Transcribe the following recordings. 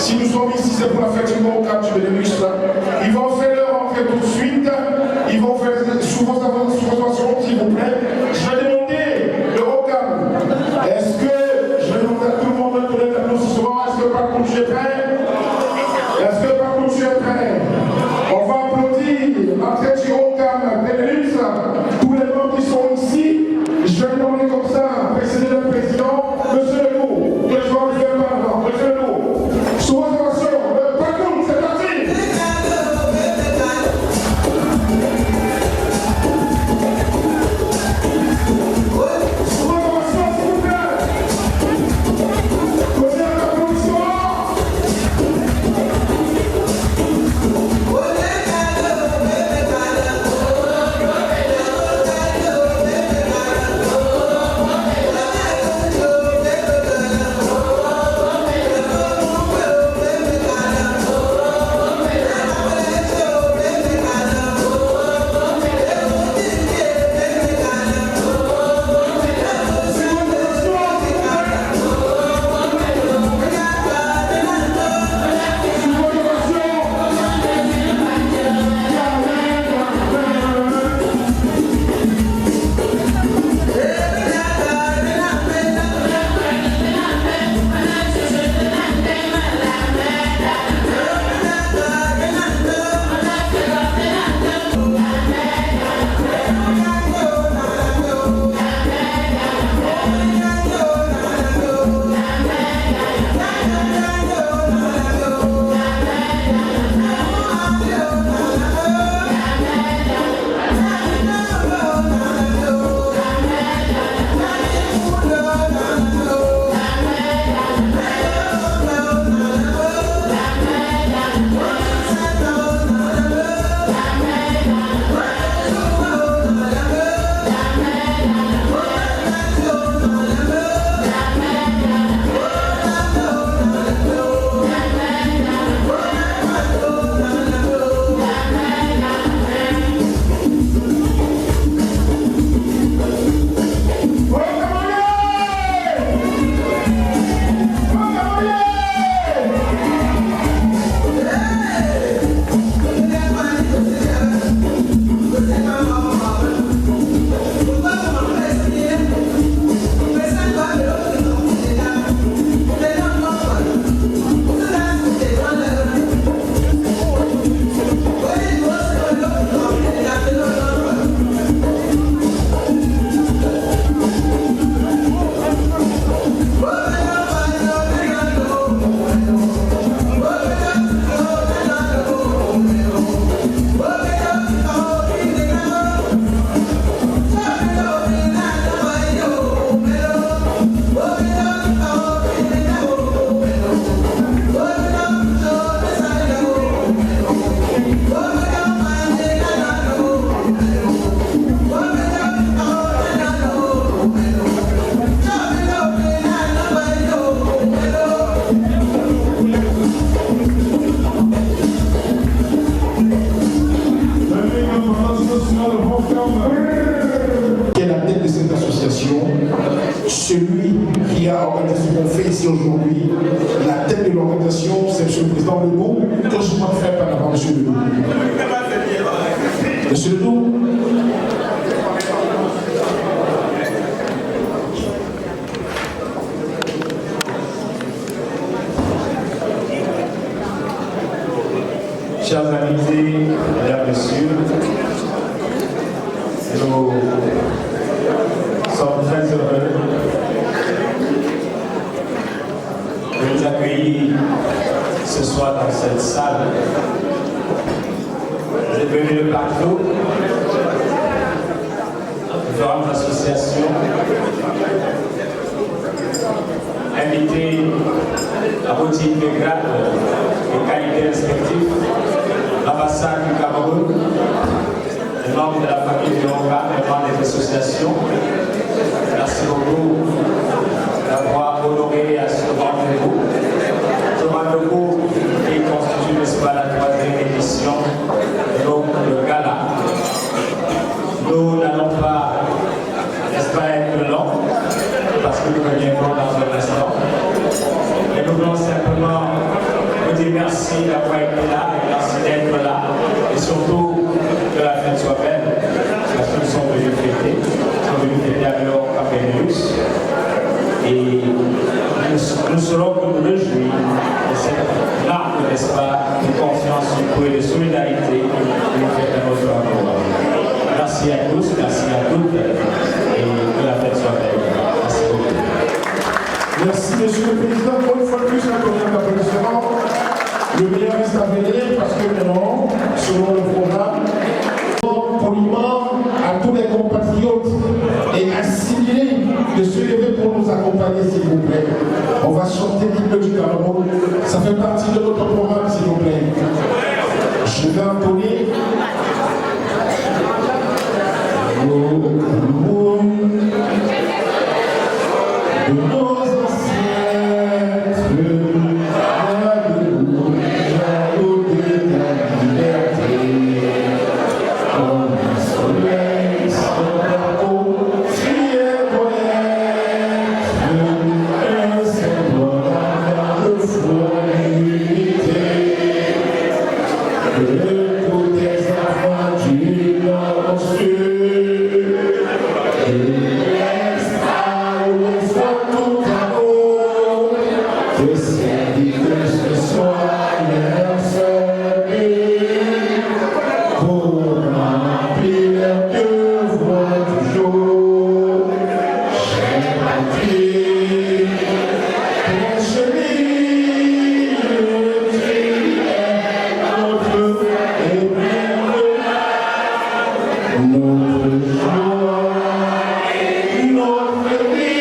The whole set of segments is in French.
Si nous sommes ici, c'est pour la fête du Mont Cap du Benelux. Ils vont faire leur entrée tout de suite. Ils vont faire sous vos informations, s'il vous plaît. Je vais demander le Ocam. Est-ce que je vais demander à tout le monde de donner l'applaudissement? Est-ce que par contre tu es prêt? Est-ce que par contre tu es prêt? On va applaudir l'entrée du Ocam Benelux. Tous les membres qui sont ici, je vais demander comme ça, précéder le président, monsieur Legault, que je vais le faire maintenant, monsieur Legault. Sous vos informations, par contre, c'est parti. Celui qui a organisé ce qu'on fait ici aujourd'hui, la tête de l'organisation, c'est M. le Président Legault, que je dois faire par avant M. Legault. Monsieur Legault. Chers invités, mesdames, messieurs, nous sommes très heureux de vous accueillir ce soir dans cette salle. Vous êtes venus de partout, différentes associations, invités à vos titres de grade et qualités respectives, l'ambassade du Cameroun, les membres de la famille du Honga, les membres des associations. Merci beaucoup d'avoir honoré à ce rendez-vous. Ce rendez-vous qui constitue, n'est-ce pas, la 3e édition, donc le gala. Nous n'allons pas, n'est-ce pas, être longs, parce que nous reviendrons dans un instant. Et nous voulons simplement Et nous serons que nous réjouir de cette marque, n'est-ce pas, de confiance et de solidarité que nous faites à notre endroit. Merci à tous, merci à toutes, et que la fête soit belle. Merci beaucoup. Merci, Monsieur le Président. Une fois de plus, un tonnerre d'applaudissements. Le meilleur reste à venir parce que maintenant, selon le programme, poliment à tous les compatriotes et assimilés de se lever pour nous accompagner, s'il vous plaît. On va chanter l'hymne du Cameroun. Ça fait partie de notre programme, s'il vous plaît. Je vais entonner. De nos ancêtres, de la liberté, comme un soleil sans eau, fier poète, un symbole vers le flot de l'unité, de tous les enfants du Nord au Sud, de l'Est à l'Ouest, tout à haut, que ces vies soient leur seul but, pour remplir leur devoir du jour. Chère patrie, très chérie, tu es notre notre joie, notre vie,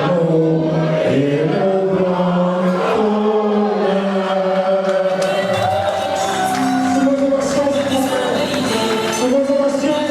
l'amour et le grand honneur. Sous vos ovations, s'il vous plaît. Sous vos ovations.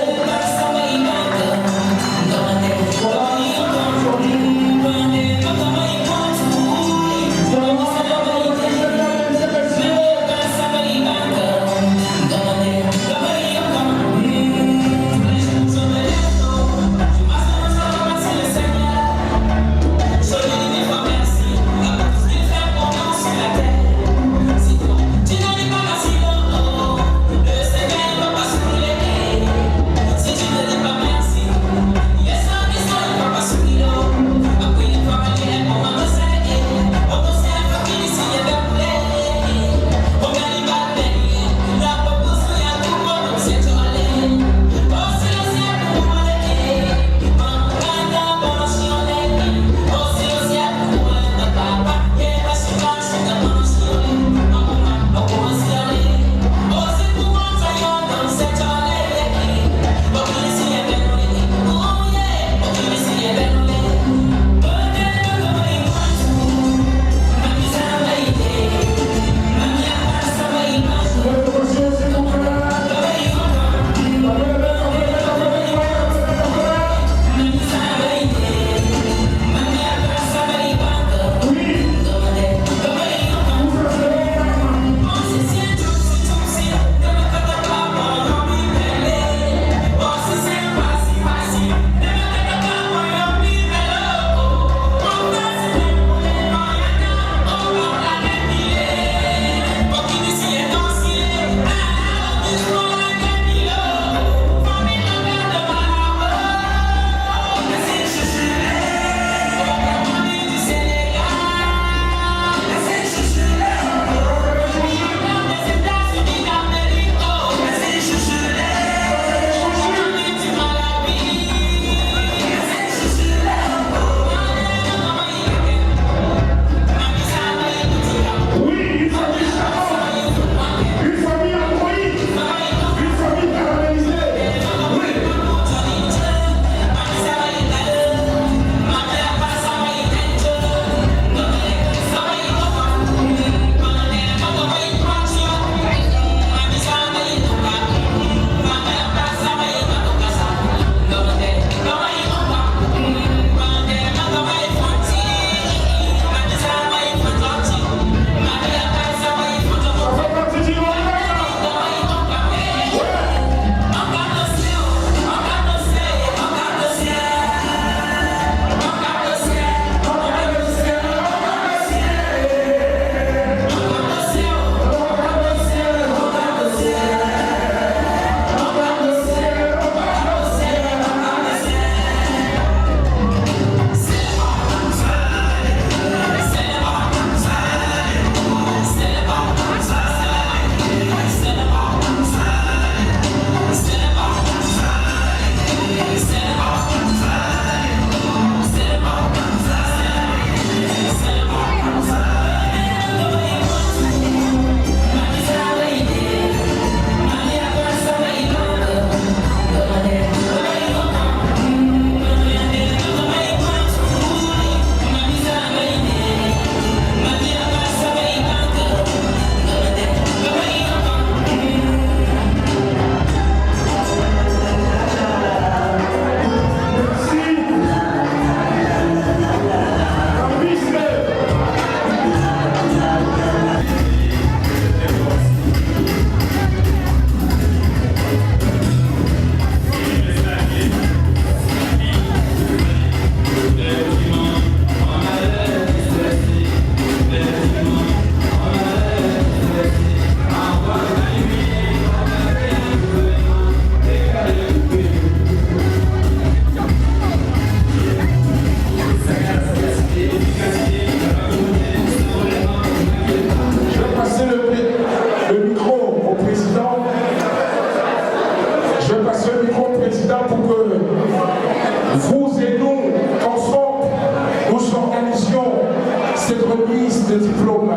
de diplôme.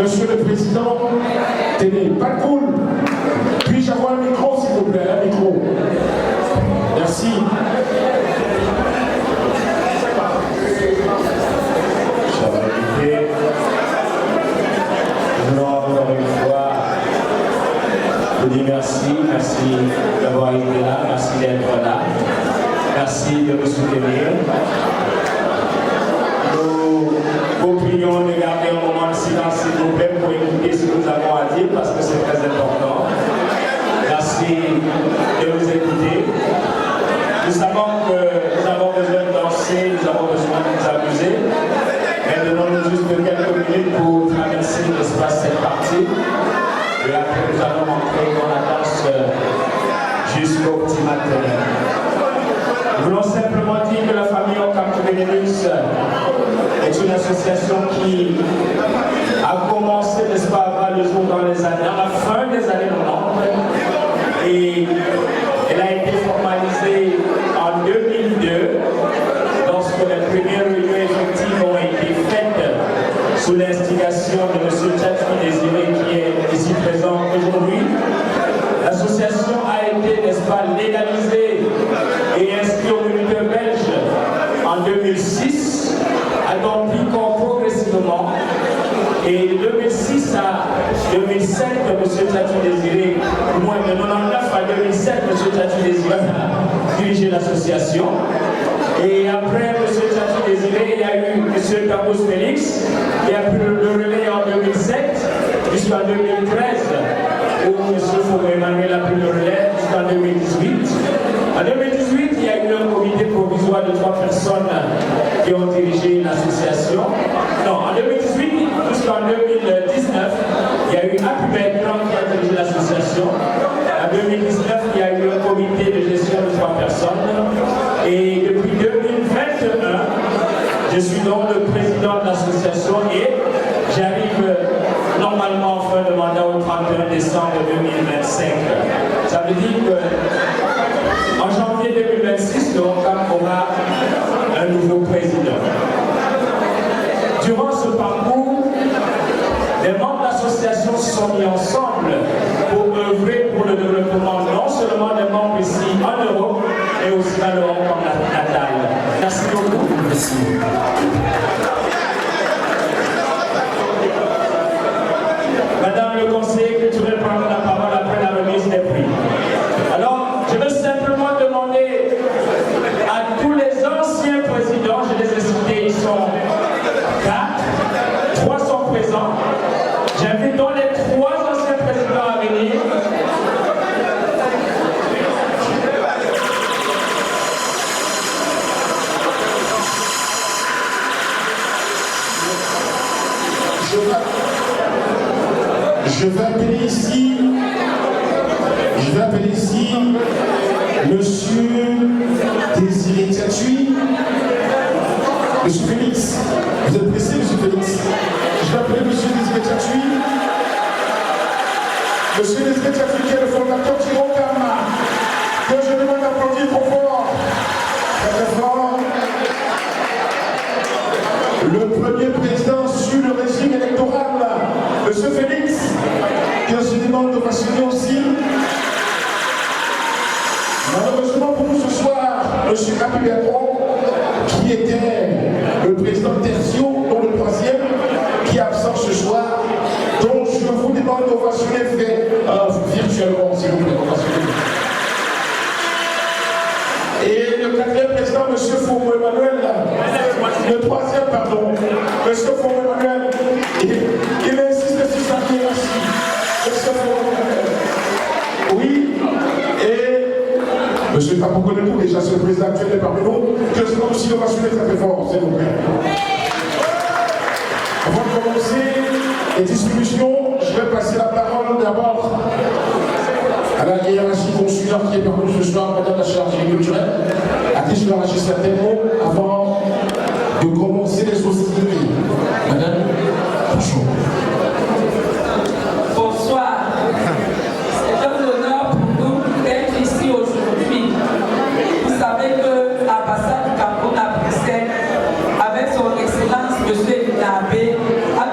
Monsieur le Président, tenez, pas de cool. Puis-je avoir un micro, s'il vous plaît, un micro. Merci. Chers invités, nous voulons encore une fois vous dire merci d'avoir été là, merci d'être là, merci de nous soutenir. Nous vous prions de garder un moment de silence, s'il vous plaît, pour écouter ce que nous avons à dire, parce que c'est très important. Merci de nous écouter. Nous savons que nous avons besoin de danser, nous avons besoin de nous amuser. Mais donnons-nous juste quelques minutes pour traverser l'espace cette partie. Et après, nous allons entrer dans la danse jusqu'au petit matin. Nous voulons simplement dire que la famille Ocam Benelux est une association qui a commencé, n'est-ce pas, à voir le jour dans la fin des années 90. Et elle a été formalisée en 2002, lorsque les premières réunions effectives ont été faites sous l'instigation de M. Tchatchoui Désiré, qui est ici présent aujourd'hui. L'association a été, n'est-ce pas, légalisée et inscrite au moniteur belge en 2006, a donc pris corps progressivement. Et de 2006 à 2007, M. Tchatchoui Désiré, au moins de 99 à 2007, M. Tchatchoui Désiré a dirigé l'association. Et après M. Tchatchoui Désiré, il y a eu M. Campos Félix, qui a pris le relais en 2007 jusqu'en 2013, où M. Foucault Emmanuel a pris le relais jusqu'en 2018. En 2018, il y a eu un comité provisoire de 3 personnes qui ont dirigé l'association. Non, en 2018 jusqu'en 2019, il y a eu Happy Bertrand qui a dirigé l'association. En 2019, il y a eu un comité de gestion de 3 personnes. Et depuis 2021, je suis donc le président de l'association et j'arrive normalement en fin de mandat au 31 décembre 2025. Ça veut dire qu'en janvier 2026, le Ocam aura un nouveau président. Durant ce parcours, les membres de l'association se sont mis ensemble pour œuvrer pour le développement non seulement des membres ici en Europe, mais aussi dans le Ocam natal. Merci beaucoup. Merci. Madame le conseiller culturel prendra la parole après la remise des prix. Alors, je veux simplement demander à tous les anciens présidents, je les ai cités, ils sont 4, 3 sont présents. J'invite donc les 3 anciens présidents à venir. Je vais appeler ici Monsieur Désiré Tchatchoui. Monsieur Félix, vous êtes pressé, Monsieur Félix? Je vais appeler Monsieur Désiré Tchatchoui. Monsieur Désiré Tchatchoui qui est le fondateur du Ocam, que je demande d'applaudir trop fort. Très fort. Le premier président sur le régime électoral, Monsieur Félix, que je demande de m'assurer aussi. Malheureusement pour nous ce soir, M. Happy Bertrand, qui était le président Tertio, dont le 3e, qui est absent ce soir. Donc je vous demande d'ovationner virtuellement, s'il vous plaît, et le 4e président, M. Foucault Emmanuel, le 3e, pardon, M. Foucault Emmanuel, il insiste sur sa hiérarchie. M. Foucault Emmanuel. Oui, et M. Papokonekou, déjà ce président actuel est parmi nous, que je demande aussi d'ovationner très fort, s'il vous plaît. Avant de commencer les distributions, je vais passer la parole d'abord à la hiérarchie consulaire qui est parmi nous ce soir, Madame la chargée culturelle, à qui je vais arracher certains mots avant de commencer les hostilités. Madame, bonjour. Bonsoir. C'est un honneur pour nous d'être ici aujourd'hui. Vous savez que l'ambassade du Cameroun à Bruxelles, avec son excellence M. Nabé, a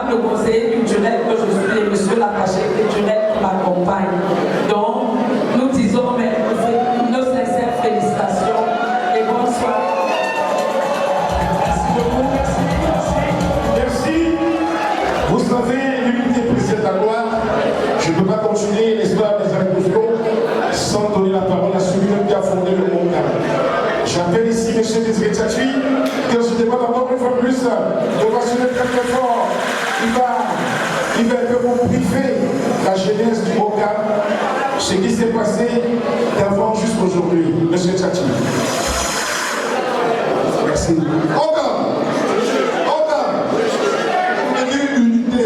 le conseiller culturel que je suis et monsieur l'attaché culturel qui m'accompagne. Donc, nous disons nos sincères félicitations et bonsoir. Merci beaucoup, merci. Vous savez, l'unité précède la gloire. Je ne peux pas continuer l'histoire des Alpes sans donner la parole à celui-même qui a fondé le monde. J'appelle ici M. Désiré Tchatchoui, que je demande encore une fois plus d'ovationner très très fort. Il va vous briefer la jeunesse du Oka, ce qui s'est passé d'avant jusqu'aujourd'hui. M. Tchatchoui. Merci. Oka, unité.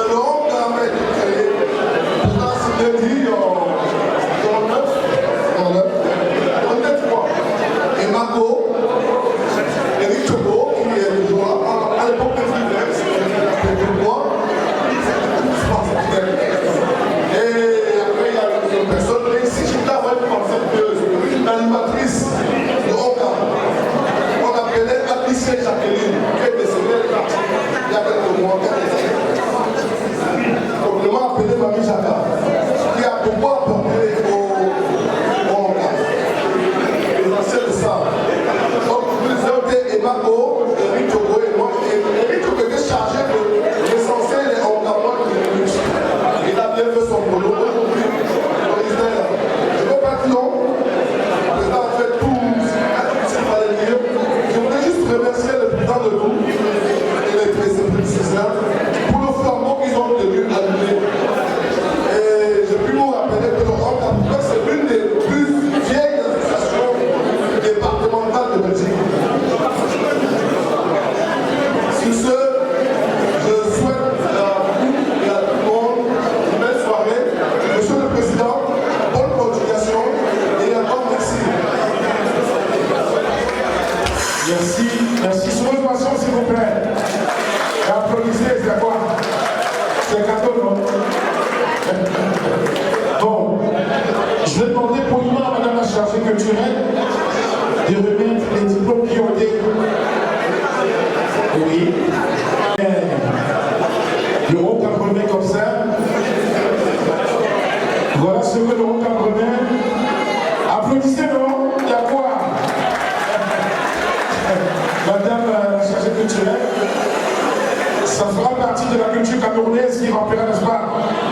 Le Oka a été créé, pourtant c'était dit en 3. Et Marco, Eric Chobo, qui est le joueur, à l'époque de Fidesz, c'était moi, et après il y a une personne, mais si je t'avais pensé que l'animatrice de Oka, on appelait Patricia Jacqueline, qui est décédée il y a quelques mois, complètement appelée Mamie Jacques, qui a beaucoup apporté au Oka. C'est de ça. Donc, nous étions Emako, Eric Chogo et moi. Eric Chogo était chargé de recenser les organes de luxe. Il a bien fait son boulot. Aujourd'hui, je ne veux pas dire non. Le président a fait tout ce qu'il fallait dire. Je voudrais juste remercier le président de vous et les présidents pour le flambeau qu'ils ont tenu à l'année. Et je puis vous rappeler que le Oka, c'est l'une des plus vieilles associations départementale de Belgique. Sur ce, je souhaite à vous et à tout le monde une belle soirée. Monsieur le Président, bonne continuation et encore merci. Merci. Sous votre passion, s'il vous plaît. Et applaudissez, c'est quoi? C'est cadeau, non? Bon, je vais demander poliment à Madame la chargée culturelle de remettre les diplômes qui ont été. Oui. Le rond 80 comme ça. Voilà ce que le rond 80. Applaudissez, non? Il y a quoi? Madame la chargée culturelle, ça fera partie de la culture camerounaise qui remplira, n'est-ce pas?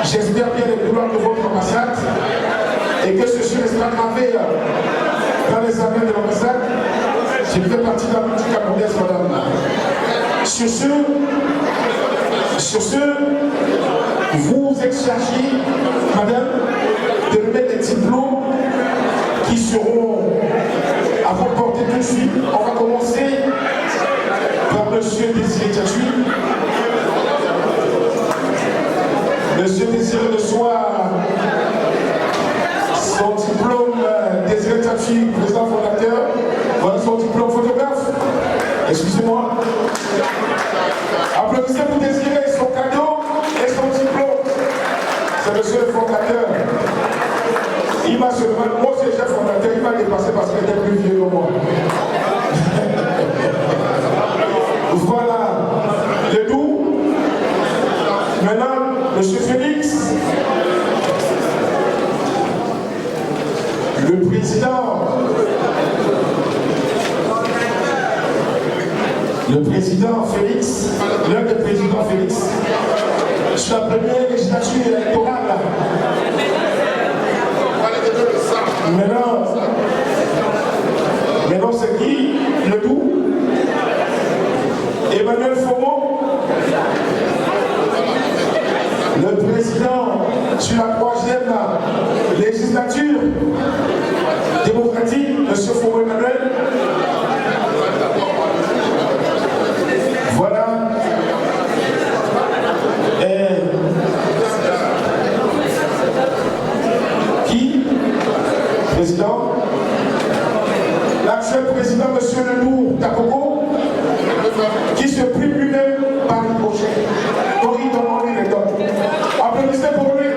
J'espère bien les couloirs de votre ambassade et que ceci restera gravé dans les annales de l'ambassade. Je fais partie de la culture camerounaise, madame. Sur ce, vous êtes chargé, madame, de remettre des diplômes qui seront à vous porter tout de suite. On va commencer par M. Désiré Tchatchoui. Monsieur Désiré reçoit son diplôme Désiré Tchatchoui, président fondateur. Voilà son diplôme photographe. Excusez-moi. Applaudissez pour Désiré, son cadeau et son diplôme. C'est monsieur le fondateur. Il m'a seulement, moi c'est le chef fondateur, il m'a dépassé parce qu'il était plus vieux que moi. Voilà. Le doux. Maintenant, monsieur Félix. Le président Félix, l'un des présidents Félix, sur la première législature électorale. Maintenant c'est qui? Le doux. Emmanuel Fomo, le président sur la 3e législature démocratique, M. Fomo Emmanuel. Voilà. Qui? Président. L'actuel président, M. Ledoux Takoko, qui se prive lui-même par une prochaine. Donc il demande les dons. Applaudissez pour lui.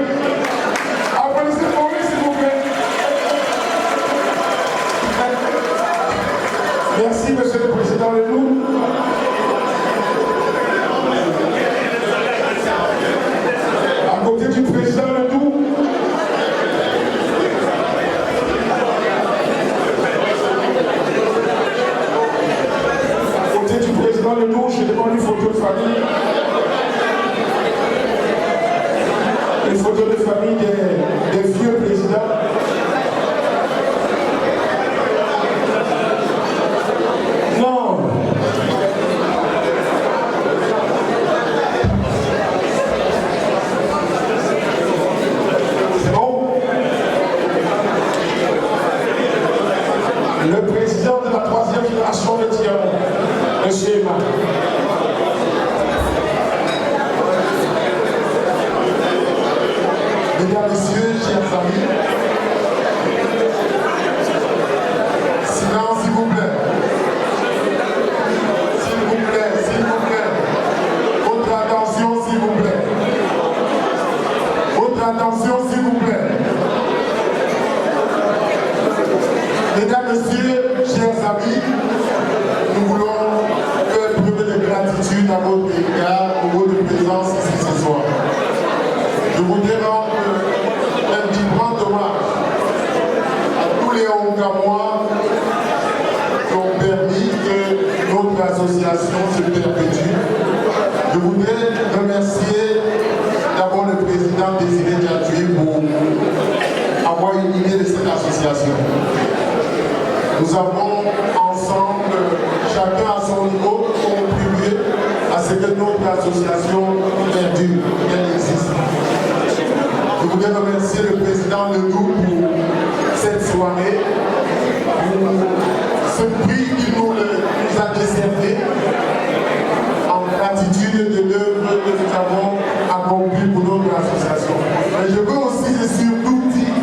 Applaudissez pour lui, s'il vous plaît. Merci, monsieur le président Ledoux. demande une photo de famille. Une photo de famille des vieux présidents. Non. C'est bon? Le président de la 3e génération de Tiamou, M. Emma. Mesdames, Messieurs, chers amis, silence s'il vous plaît. S'il vous plaît, s'il vous plaît. Votre attention, s'il vous plaît. Votre attention, s'il vous plaît. Mesdames, Messieurs, chers amis, nous voulons faire preuve de gratitude à votre égard pour votre présence ici ce soir. Je voudrais rendre un vibrant hommage à tous les Hongamois qui ont permis que notre association se perpétue. Je voudrais remercier d'abord le président Désiré Diadji pour avoir une idée de cette association. Nous avons ensemble, chacun à son niveau, contribué à ce que notre association perdure, qu'elle existe. Je voudrais remercier le président Ledoux pour cette soirée, pour ce prix qu'il nous a décerné en gratitude de l'œuvre que nous avons accomplie pour notre association. Mais je veux aussi et surtout dire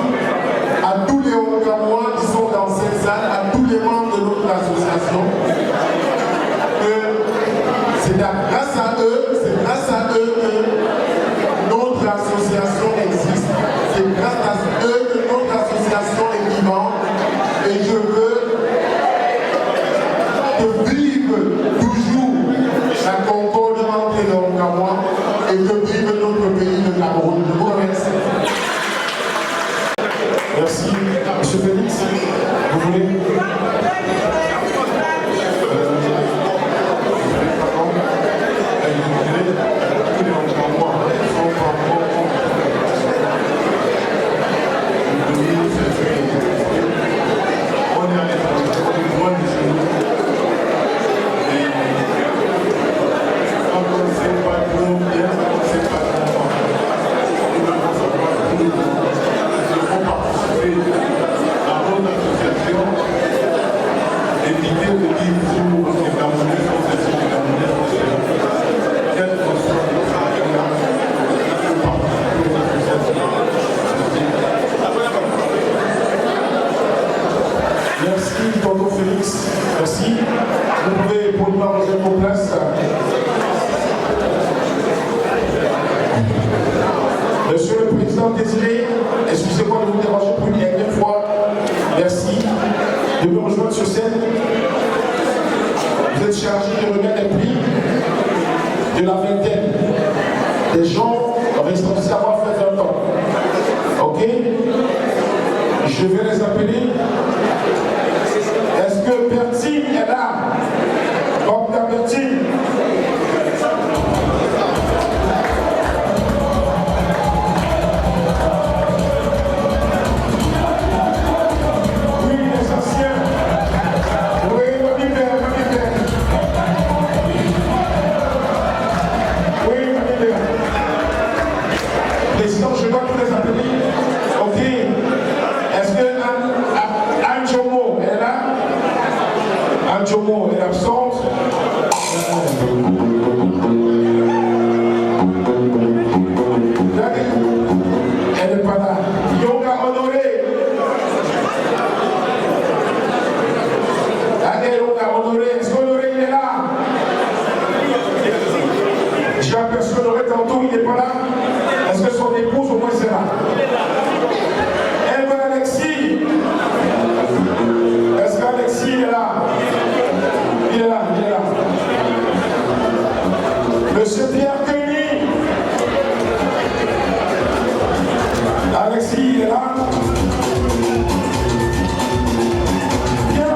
à tous les Hongamois qui sont dans cette salle, à tous les membres de notre association, que c'est grâce à eux que notre association existe. C'est grâce à eux que notre association est vivante. Et je veux que vive toujours la concorde entre les Hongamois et que vive notre pays, le Cameroun. Je vous remercie. Merci. Monsieur Félix, vous voulez? Merci, tonton Félix. Merci. Vous pouvez pour nous arranger vos places. Monsieur le Président Désiré, excusez-moi de vous déranger pour une dernière fois. Merci de me rejoindre sur scène. Vous êtes chargé de remettre les prix de la vingtaine. Des gens responsables avoir fait 20 ans. Ok? Je vais les appeler. Est-ce que Bertine est là? Docteur Bertine. Oui, les anciens. Oui, on y vient. Oui, on y vient. Président, je dois tous les appeler. Ok. Est-ce que Anjomo est là? Anjomo est absente. Elle n'est pas là. Yoga Honoré. Allez, Yoga Honoré. Est-ce qu'Honoré il est là? J'ai aperçu Honoré tantôt, il n'est pas là. Est-ce que son épouse au moins c'est là? Elle Alexis. Est-ce qu'Alexis est là? Il est là. Monsieur Pierre Cuny. Alexis, il est là. Bien.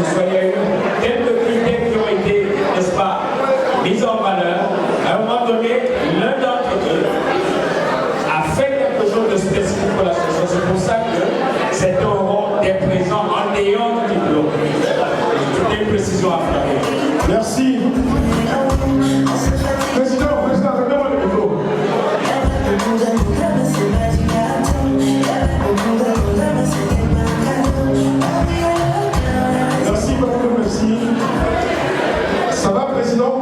ce soit, il y a eu quelques critères qui ont été, n'est-ce pas, mis en valeur. À un moment donné, l'un d'entre eux a fait quelque chose de spécifique pour l'association. C'est pour ça que cet euro est présent en ayant du diplôme. Toutes les précisions à faire. Merci. Président, donne-moi le micro. Merci beaucoup, merci. Ça va, président?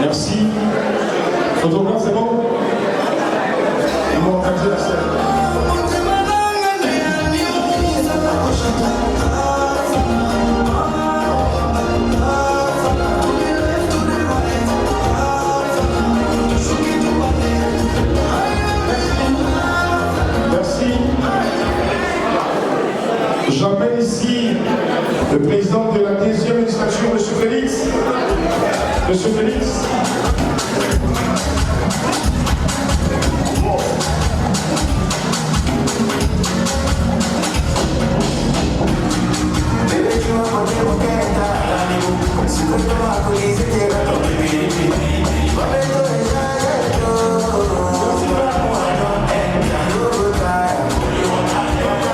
Merci. Photographe, c'est bon? Ils vont organiser la scène. Merci. J'appelle ici le président de la 10e législature, M. Félix. Monsieur Félix.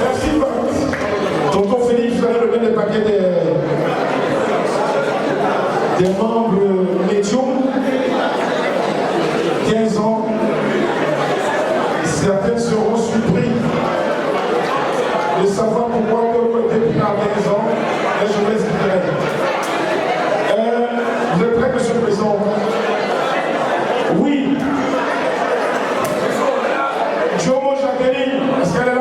Merci. Tonton Félix, vous allez remettre les paquets des membres médiums, 15 ans. Certains seront surpris de savoir pourquoi on peut être pris à 15 ans, et je vous expliquerai. Vous êtes prêts, monsieur le président? Oui. Jomo Jacqueline, est-ce qu'elle est là?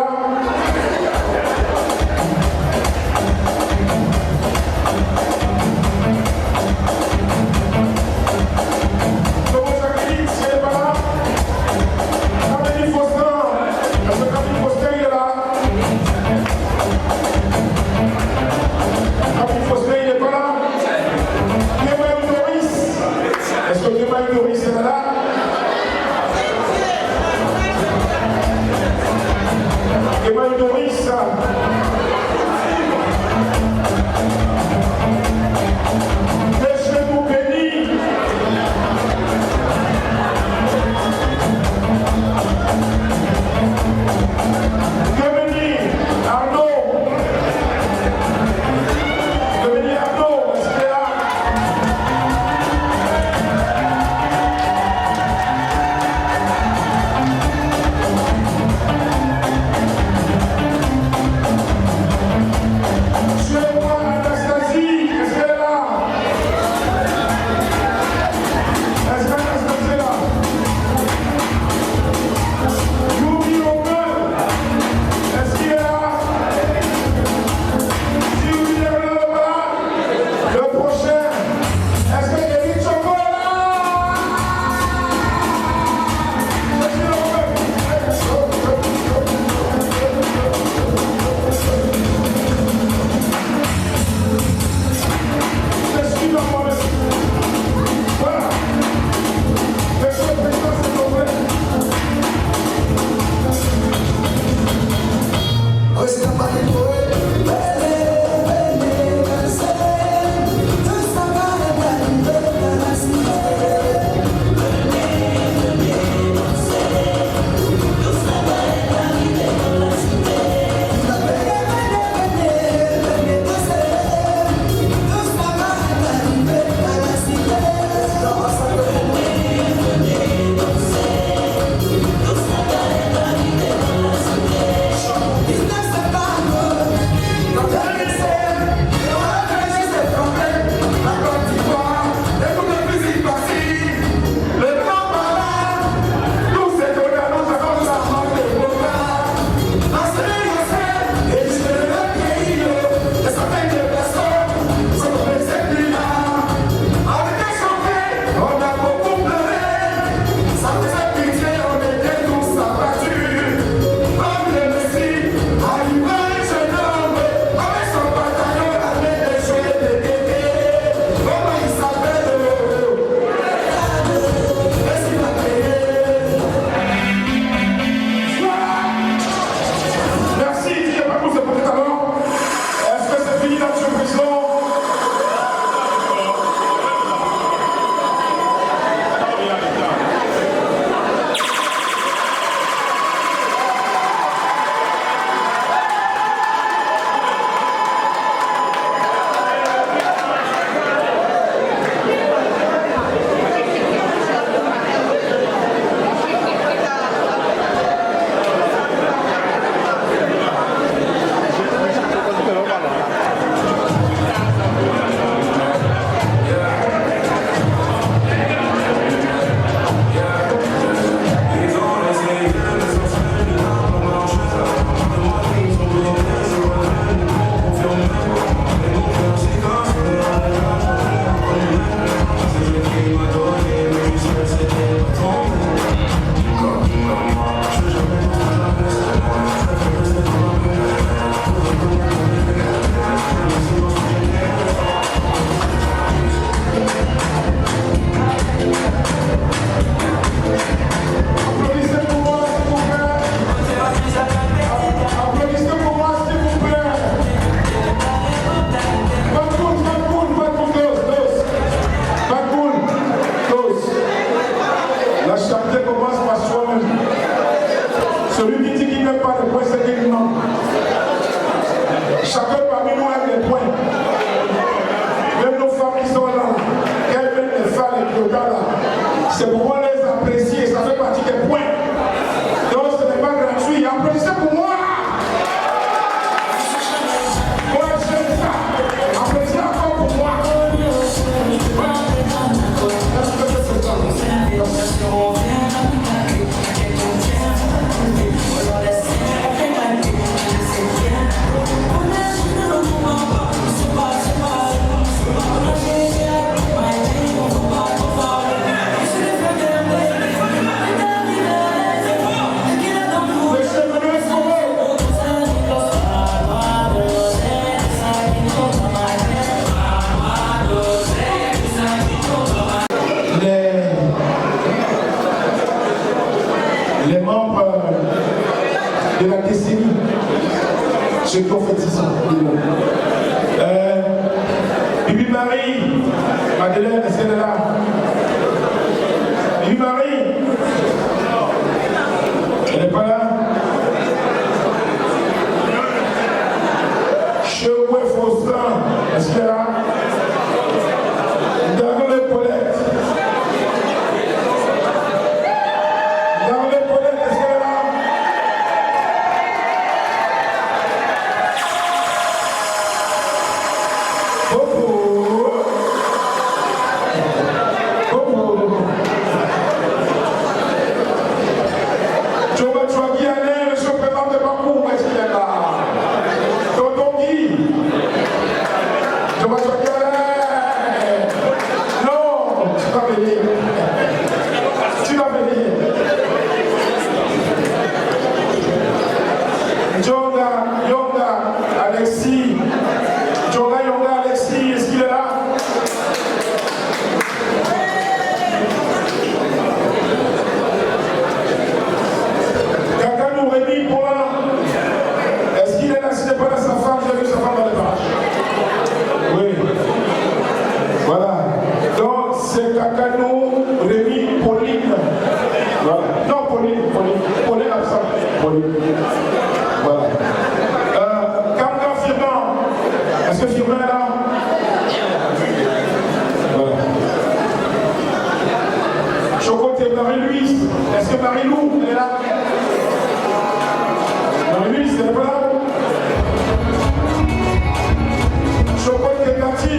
Celui qui dit qu'il n'aime pas les points, c'est qu'il ment. Chacun parmi nous aime les points. Même nos femmes qui sont là, qu'elles viennent les faire les yoga là, c'est pour moi les apprécier, ça fait partie des points. Donc ce n'est pas gratuit, applaudissez pour moi. Moi j'aime ça. Applaudissez encore pour moi. Les membres de la décennie, ceux qui ont fait 10 ans. Bibi Marie, Madeleine, est-ce qu'elle est là? Bibi Marie, elle n'est pas là? Choué Faustin, est-ce qu'elle est là? Dago les Paulette. Voilà. Camgan Firmin, est-ce que Firmin est là? Voilà. Chocoté Marie-Louise, est-ce que Marie-Lou est là? Marie-Louise, elle est pas là? Chocoté Cathy.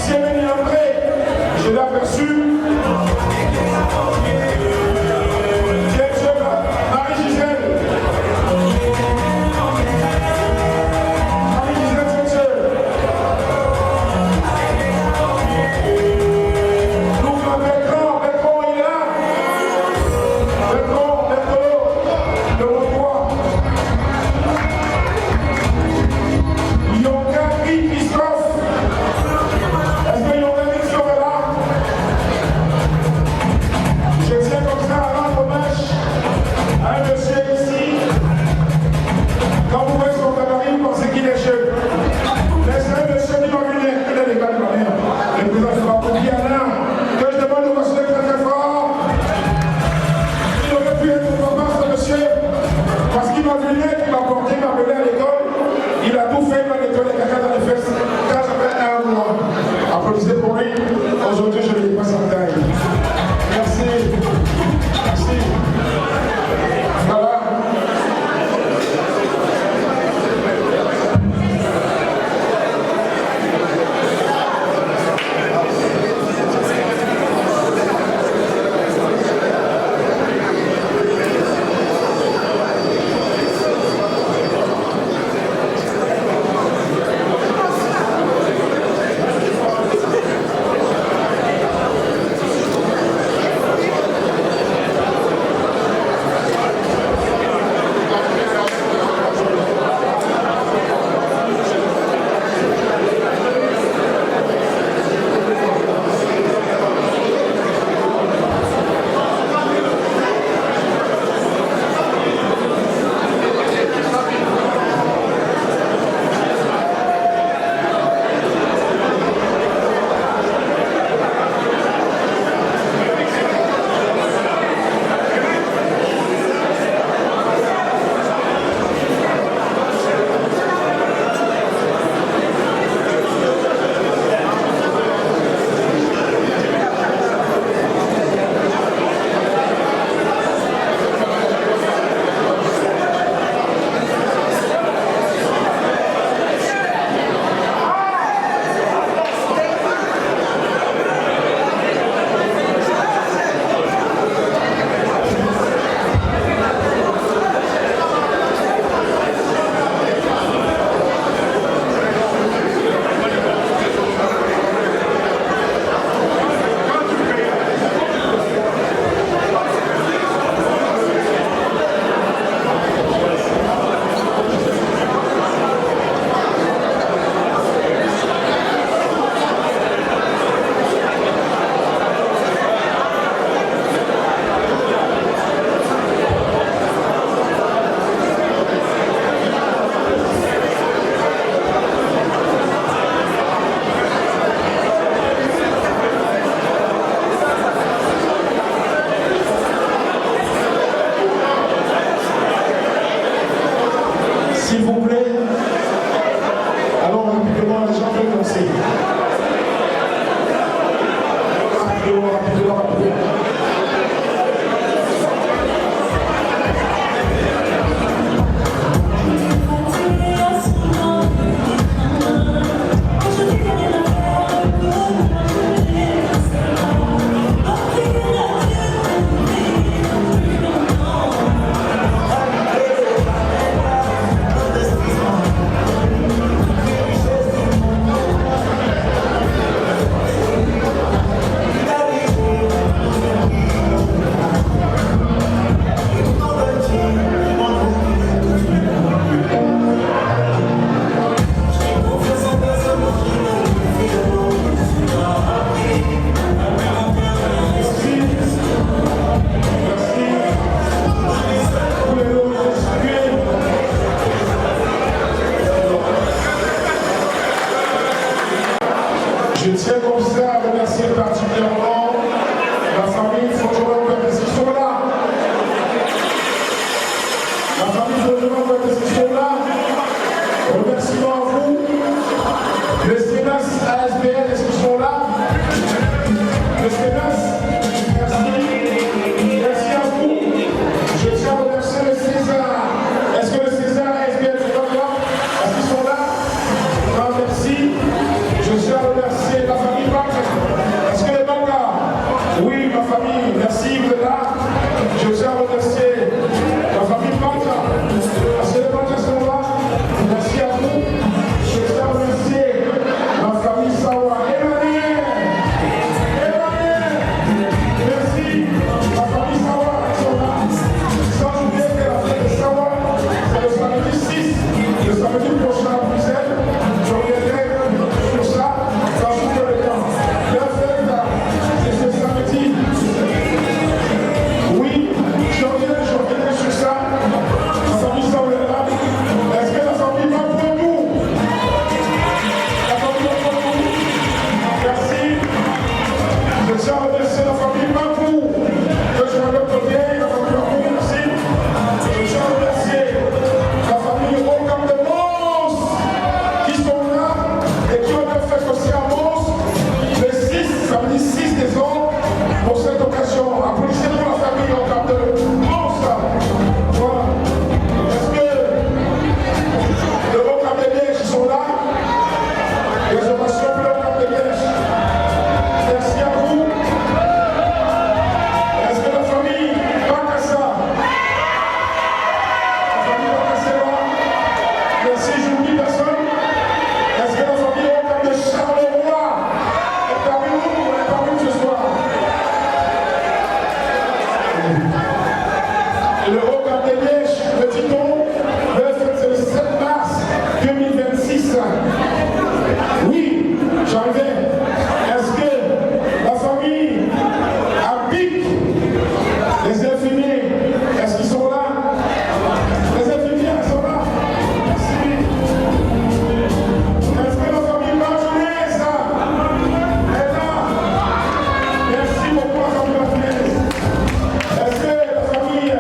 Si elle est André, je l'ai aperçu. Bertrand, il S'il vous plaît. Alors, rapidement, les gens veulent danser. Rapidement, rapidement, rapidement. Je tiens comme ça à remercier particulièrement la famille Fodjola parce qu'ils sont là. La famille Fodjola parce qu'ils sont là. Remerciement à vous. Le Sénas ASBL, est-ce qu'ils sont là? Le Sénas, merci. Merci à vous. Je tiens à remercier le César. Est-ce que le César ASBL est là? Est-ce qu'ils sont là? Non, merci. Je tiens à remercier la famille Banca. Est-ce que les Banca? Oui, ma famille, merci, vous êtes là. Je tiens à remercier la famille Banca. Est-ce que les Banca sont là? Merci à vous. Je tiens à remercier la famille Sawa. Emmanuel! Emmanuel! Merci. La famille Sawa, ils sont là. Sans oublier que la fête de Sawa, c'est le samedi 6, le samedi prochain à Bruxelles. Je reviendrai sur ça dans tout le temps. La fête, c'est ce samedi. Oui, je reviendrai sur ça. La famille Sawa est là. Est-ce que la famille va pour nous? La famille va pour nous. Merci. Je tiens à remercier la famille Mapou, que je m'appelle bien, la famille Mapou, merci. Je tiens à remercier la famille Ocam de Mons, qui sont là et qui ont fait aussi à Mons le 6, samedi 6 décembre, pour cette occasion. Applaudissez-nous la famille Ocam de Mons. Voilà. Est-ce que les Ocam de Liège qui sont là? Les ovations pour les Ocam de Liège. Merci à vous. Est-ce que la famille Bakassa? La famille Bakassa est là? Merci, j'oublie personne. Est-ce que la famille Ocam de Charleroi est parmi nous ou est parmi nous ce soir? Et le Ocam de Liège, le dit-on, c'est le 7 mars 2026. Oui, j'arrivais. Est-ce que la famille Abic, les infirmiers, est-ce qu'ils sont là? Les infirmiers, ils sont là? Merci. Est-ce que la famille Martinez est là? Merci beaucoup la famille Martinez. Est-ce que la famille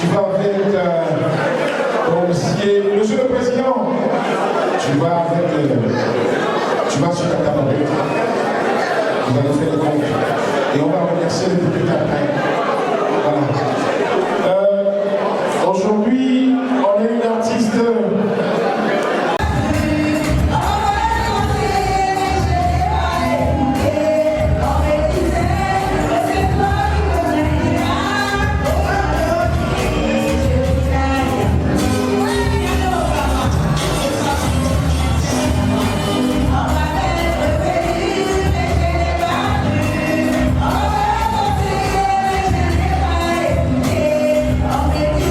Tu vas avec Monsieur le Président, tu vas sur ta tablette, tu vas nous faire les comptes et on va remercier les députés après. Voilà. Aujourd'hui, on est une artiste. Thank you.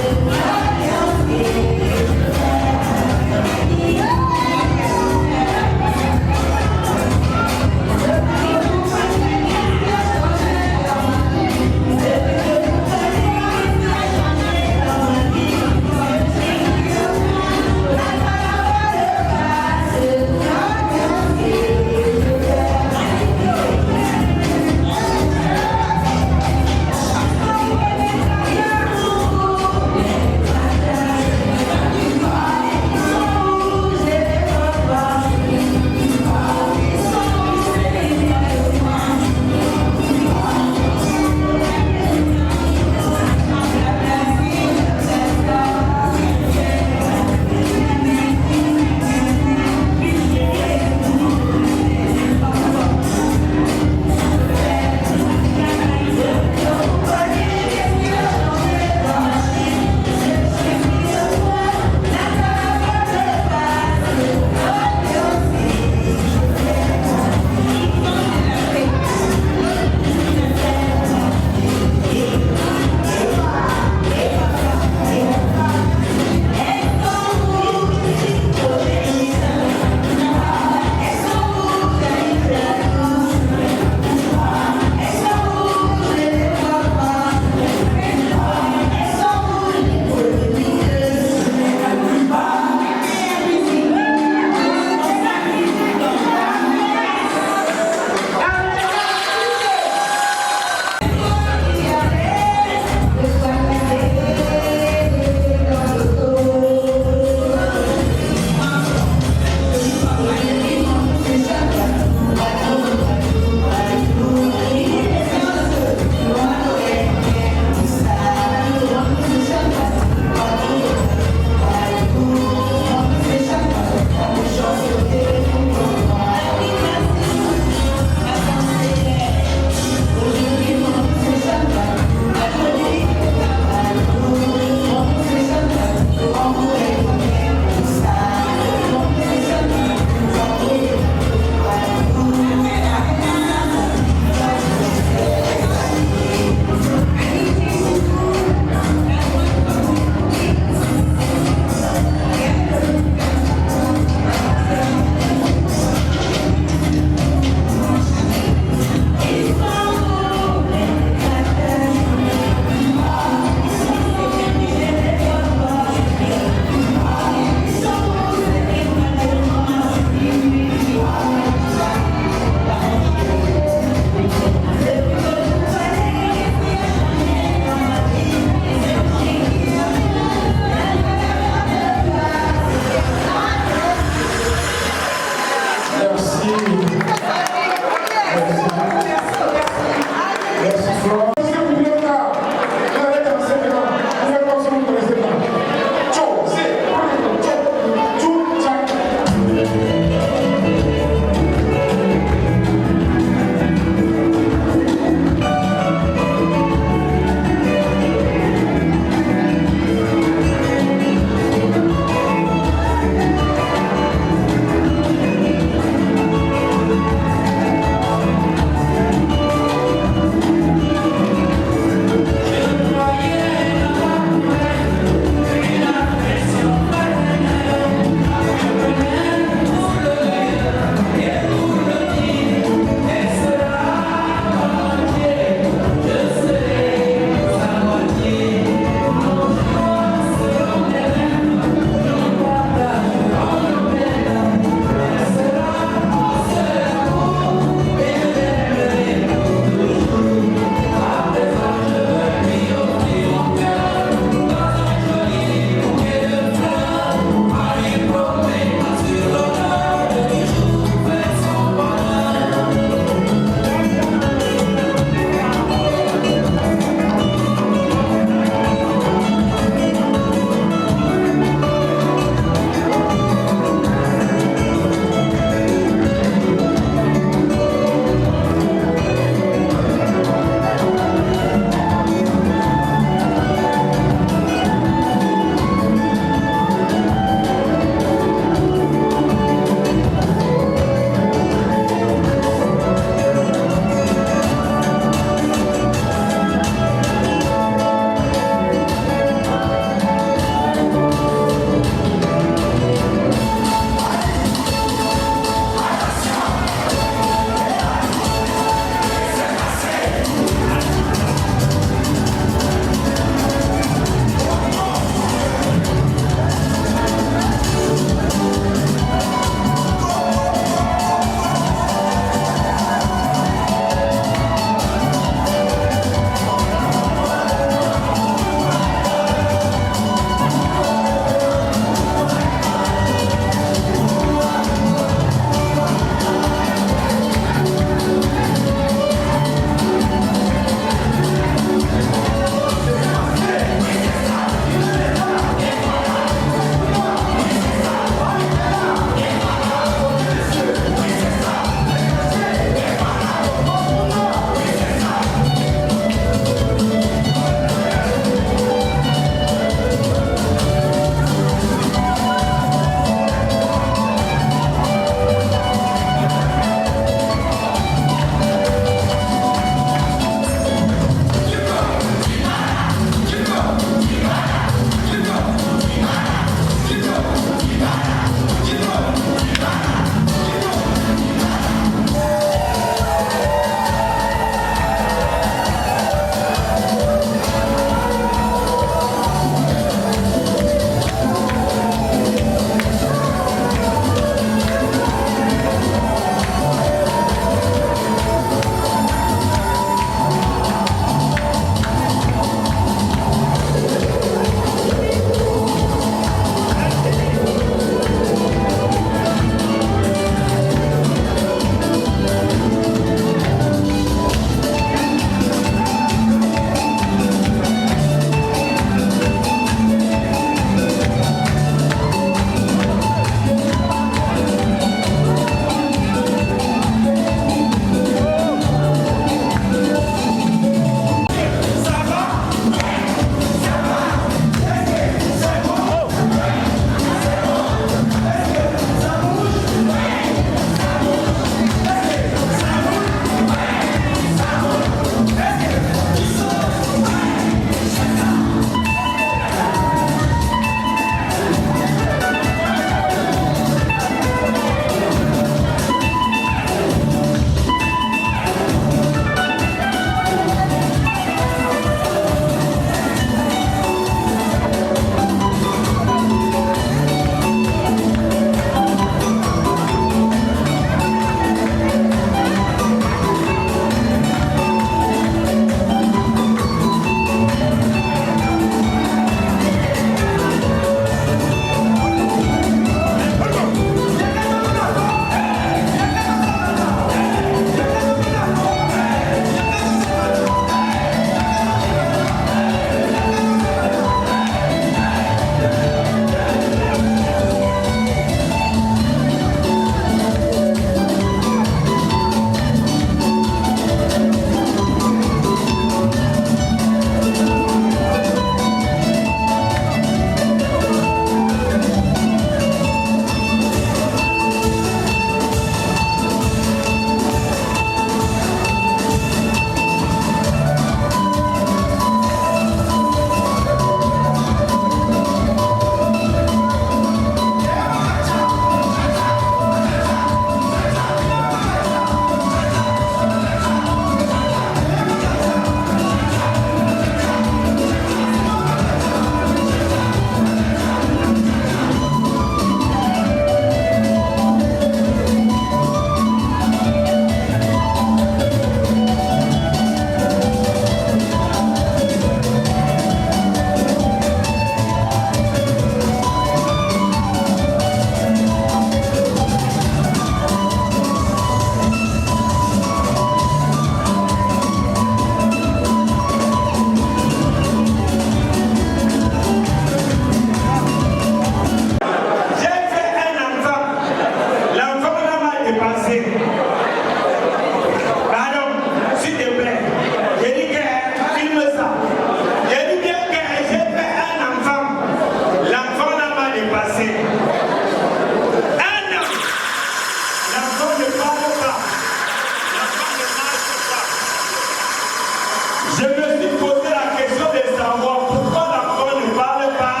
Je me suis posé la question de savoir pourquoi l'enfant ne parle pas,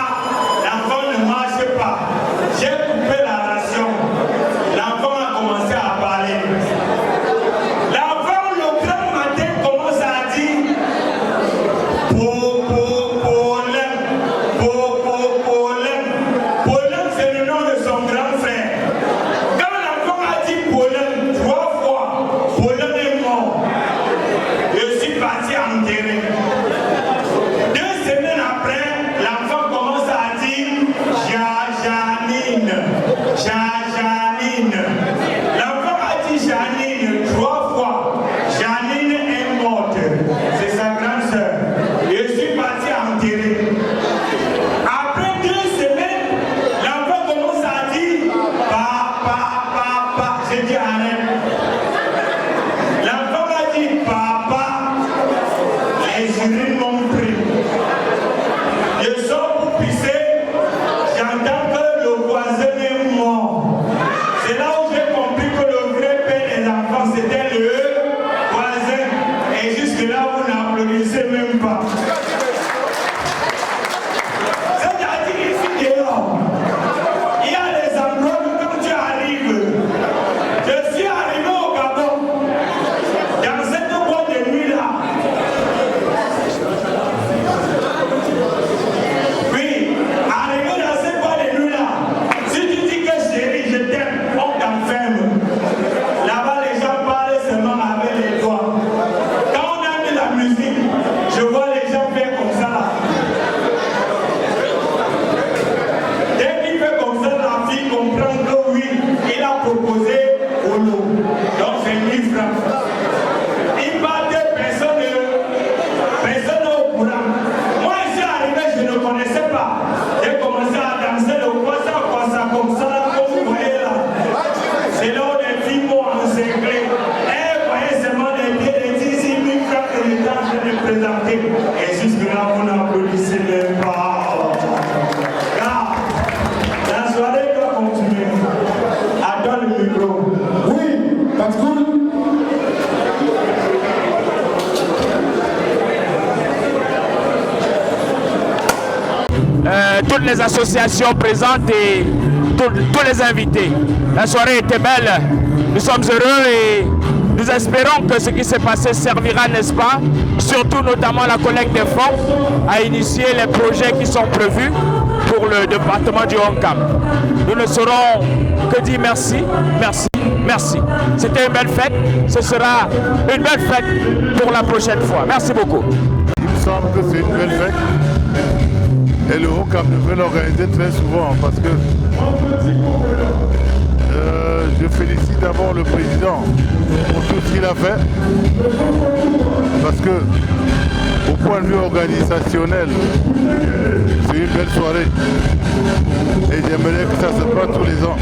l'enfant ne marche pas. J'ai coupé la ration. L'enfant a commencé à parler. L'enfant, le grand matin, commence à dire Paulin, c'est le nom de son grand frère. Quand l'enfant a dit Paulin 3 fois, Paulin est mort. Je suis parti enterrer. 2 semaines après, l'enfant commence à dire Janine. L'enfant a dit Janine 3 fois. Janine est morte. C'est sa grande sœur. Je suis parti enterrer. Après 2 semaines, l'enfant commence à dire papa. J'ai dit arrête. L'enfant a dit papa. Les urines m'ont pris. Je sors pour pisser. J'entends que le voisin est mort. C'est là où j'ai compris que le vrai père des enfants, c'était le voisin. Et jusque-là, vous n'applaudissez même pas. C'est-à-dire ici dehors, il y a des endroits où quand tu arrives, je suis arrivé au Gabon, dans cette boîte de nuit-là. Oui, arrivé dans cette boîte de nuit-là, si tu dis que chérie, je t'aime, on t'enferme. Là-bas, les gens parlent seulement avec les doigts. Quand on a mis la musique, je vois les gens faire comme ça. Dès qu'il fait comme ça, la fille comprend que oui, il a proposé au lot. Donc c'est 1000 francs. Il battait personne au courant. Moi, je suis arrivé, je ne connaissais pas. J'ai commencé à danser le kwasa comme ça, comme vous voyez là. C'est là où les filles m'ont encerclé. Elles voyaient seulement les pieds de 10 000 francs que j'étais en train de présenter. Et jusque-là, vous n'applaudissez même pas. Car la soirée doit continuer. Attends le micro. Oui, that's good. Toutes les associations présentes et tous les invités. La soirée était belle, nous sommes heureux et nous espérons que ce qui s'est passé servira, n'est-ce pas, surtout notamment la collecte des fonds, à initier les projets qui sont prévus pour le département du Haut-Kam. Nous ne saurons que dire merci, merci, merci. C'était une belle fête, ce sera une belle fête pour la prochaine fois. Merci beaucoup. Il me semble que c'est une belle fête. Et le Haut-Kam devrait l'organiser très souvent parce que je félicite d'abord le président pour tout ce qu'il a fait. Parce que au point de vue organisationnel, c'est une belle soirée. Et j'aimerais que ça se passe tous les ans.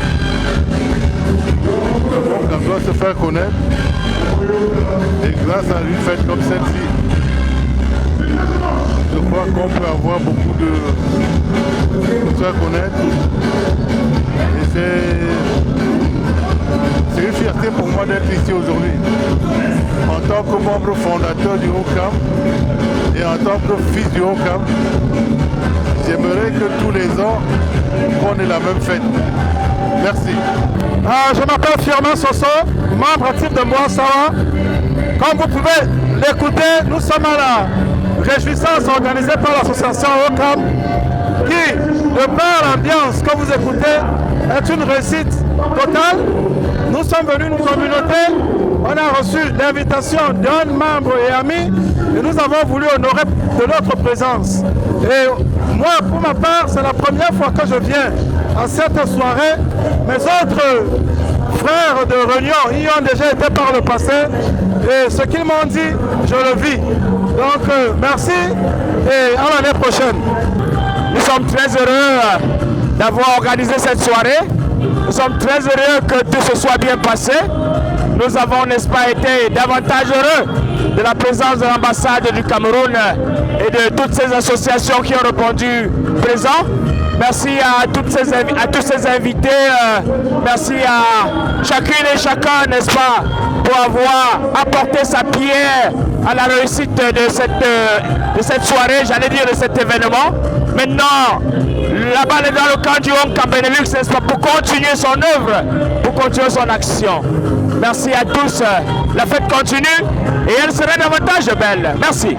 Le Haut-Kam doit se faire connaître. Et grâce à une fête comme celle-ci, je crois qu'on peut avoir beaucoup de se faire connaître. Et c'est une fierté pour moi d'être ici aujourd'hui. En tant que membre fondateur du Haut-Kam et en tant que fils du Haut-Kam, j'aimerais que tous les ans, qu'on ait la même fête. Merci. Je m'appelle Firmin Soso, membre actif de Mboasawa. Comme vous pouvez l'écouter, nous sommes à la réjouissance organisée par l'association Haut-Kam qui, de par l'ambiance que vous écoutez, est une réussite totale. Nous sommes venus une communauté, on a reçu l'invitation d'un membre et ami et nous avons voulu honorer de notre présence. Et moi, pour ma part, c'est la première fois que je viens à cette soirée. Mes autres frères de Réunion y ont déjà été par le passé et ce qu'ils m'ont dit, je le vis. Donc merci et à l'année prochaine. Nous sommes très heureux d'avoir organisé cette soirée. Nous sommes très heureux que tout se soit bien passé. Nous avons, n'est-ce pas, été davantage heureux de la présence de l'ambassade du Cameroun et de toutes ces associations qui ont répondu présents. Merci à tous ces invités. Merci à chacune et chacun, n'est-ce pas, pour avoir apporté sa pierre à la réussite de cette soirée, j'allais dire de cet événement. Maintenant, la balle est dans le camp du Honcam Benelux, n'est-ce pas, pour continuer son œuvre, pour continuer son action. Merci à tous. La fête continue et elle serait davantage belle. Merci.